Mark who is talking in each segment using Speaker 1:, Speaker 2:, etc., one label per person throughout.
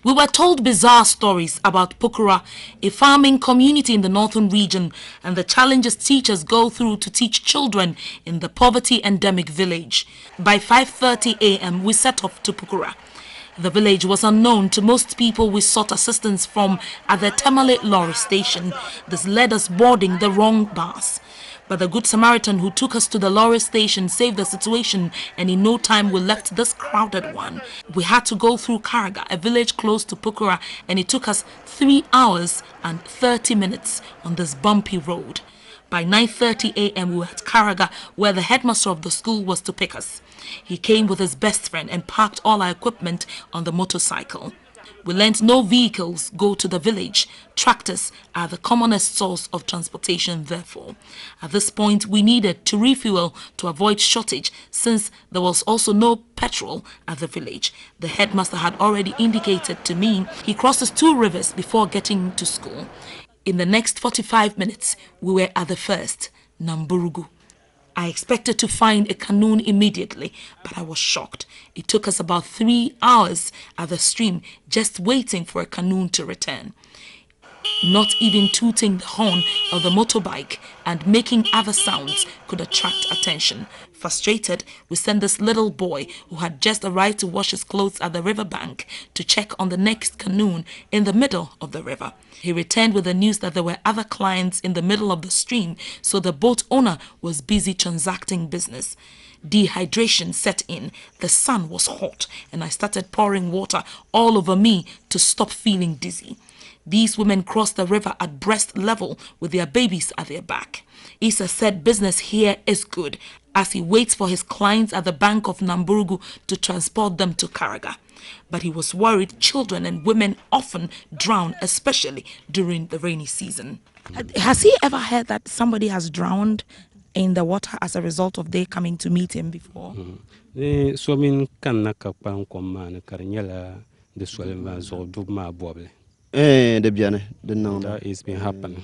Speaker 1: We were told bizarre stories about Pukura, a farming community in the northern region, and the challenges teachers go through to teach children in the poverty-endemic village. By 5:30 a.m., we set off to Pukura. The village was unknown to most people we sought assistance from at the Tamale lorry station. This led us boarding the wrong bus. But the good Samaritan who took us to the lorry station saved the situation, and in no time we left this crowded one. We had to go through Karaga, a village close to Pukura, and it took us 3 hours and 30 minutes on this bumpy road. By 9:30 a.m. we were at Karaga, where the headmaster of the school was to pick us. He came with his best friend and parked all our equipment on the motorcycle. We learned no vehicles go to the village. Tractors are the commonest source of transportation, therefore. At this point, we needed to refuel to avoid shortage, since there was also no petrol at the village. The headmaster had already indicated to me he crosses 2 rivers before getting to school. In the next 45 minutes, we were at the first, Namburugu. I expected to find a canoe immediately, but I was shocked. It took us about 3 hours at the stream just waiting for a canoe to return. Not even tooting the horn of the motorbike and making other sounds could attract attention. Frustrated, we sent this little boy who had just arrived to wash his clothes at the riverbank to check on the next canoe in the middle of the river. He returned with the news that there were other clients in the middle of the stream, so the boat owner was busy transacting business. Dehydration set in, the sun was hot, and I started pouring water all over me to stop feeling dizzy. These women crossed the river at breast level with their babies at their back. Issa said business here is good, as he waits for his clients at the bank of Namburugu to transport them to Karaga. But he was worried children and women often drown, especially during the rainy season. Has he ever heard that somebody has drowned in the water as a result of they coming to meet him before?
Speaker 2: That has been happening.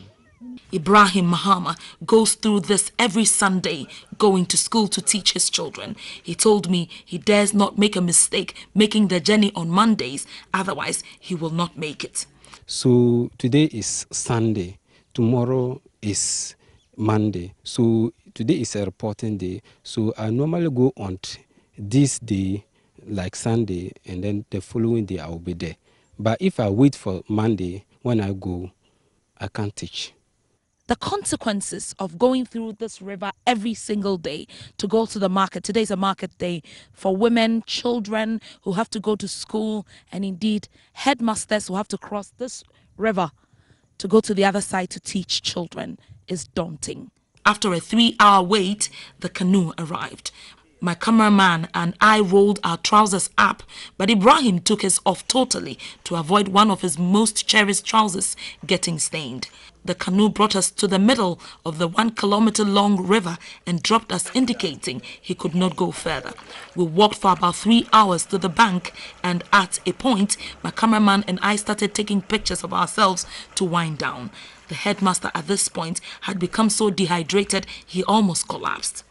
Speaker 1: Ibrahim Mahama goes through this every Sunday, going to school to teach his children. He told me he dares not make a mistake making the journey on Mondays, otherwise he will not make it.
Speaker 2: So today is Sunday, tomorrow is Monday. So today is a reporting day. So I normally go on this day, like Sunday, and then the following day I will be there. But if I wait for Monday, when I go, I can't teach.
Speaker 1: The consequences of going through this river every single day to go to the market. Today is a market day for women, children who have to go to school, and indeed headmasters who have to cross this river to go to the other side to teach children is daunting. After a 3-hour wait, the canoe arrived. My cameraman and I rolled our trousers up, but Ibrahim took his off totally to avoid one of his most cherished trousers getting stained. The canoe brought us to the middle of the 1-kilometer-long river and dropped us, indicating he could not go further. We walked for about 3 hours to the bank, and at a point, my cameraman and I started taking pictures of ourselves to wind down. The headmaster at this point had become so dehydrated he almost collapsed.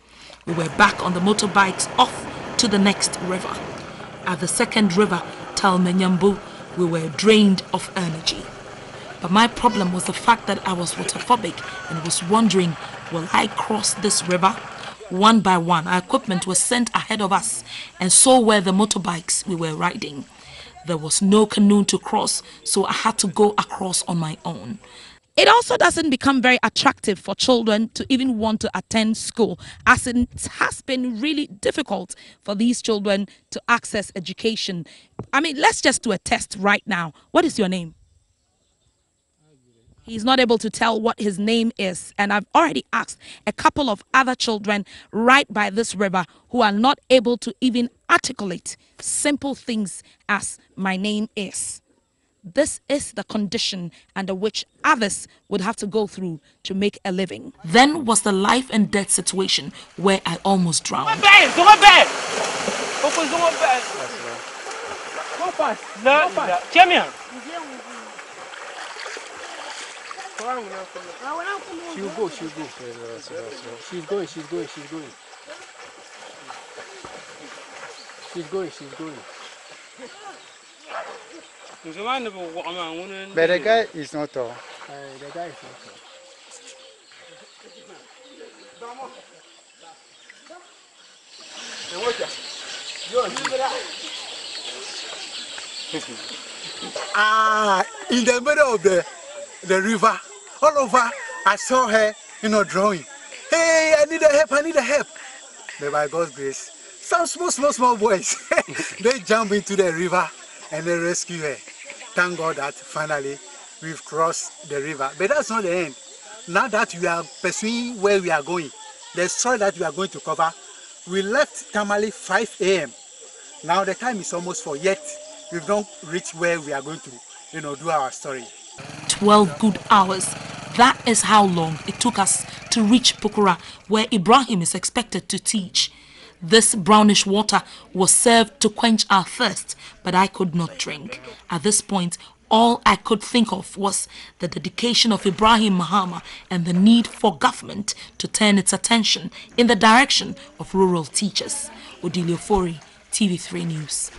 Speaker 1: We were back on the motorbikes off to the next river. At the second river, Talmenyambu, we were drained of energy. But my problem was the fact that I was waterphobic and was wondering, will I cross this river? One by one, our equipment was sent ahead of us, and so were the motorbikes we were riding. There was no canoe to cross, so I had to go across on my own. It also doesn't become very attractive for children to even want to attend school, as it has been really difficult for these children to access education. I mean, let's just do a test right now. What is your name? He's not able to tell what his name is, and I've already asked a couple of other children right by this river who are not able to even articulate simple things as my name is. This is the condition under which others would have to go through to make a living. Then was the life and death situation where I almost drowned.
Speaker 2: She'll go. She's going.
Speaker 3: But the guy is not tall.
Speaker 4: The guy is not
Speaker 3: In the middle of the river, all over, I saw her, drawing. Hey, I need a help. But by God's grace, some small boys, they jump into the river and they rescue her. Thank God that finally we've crossed the river. But that's not the end. Now that we are pursuing where we are going, the story that we are going to cover, we left Tamale 5 a.m. Now the time is almost 4, yet we've not reached where we are going to, do our story.
Speaker 1: 12 good hours. That is how long it took us to reach Pukura, where Ibrahim is expected to teach. This brownish water was served to quench our thirst, but I could not drink. At this point, all I could think of was the dedication of Ibrahim Mahama and the need for government to turn its attention in the direction of rural teachers. Odile Ofori, TV3 News.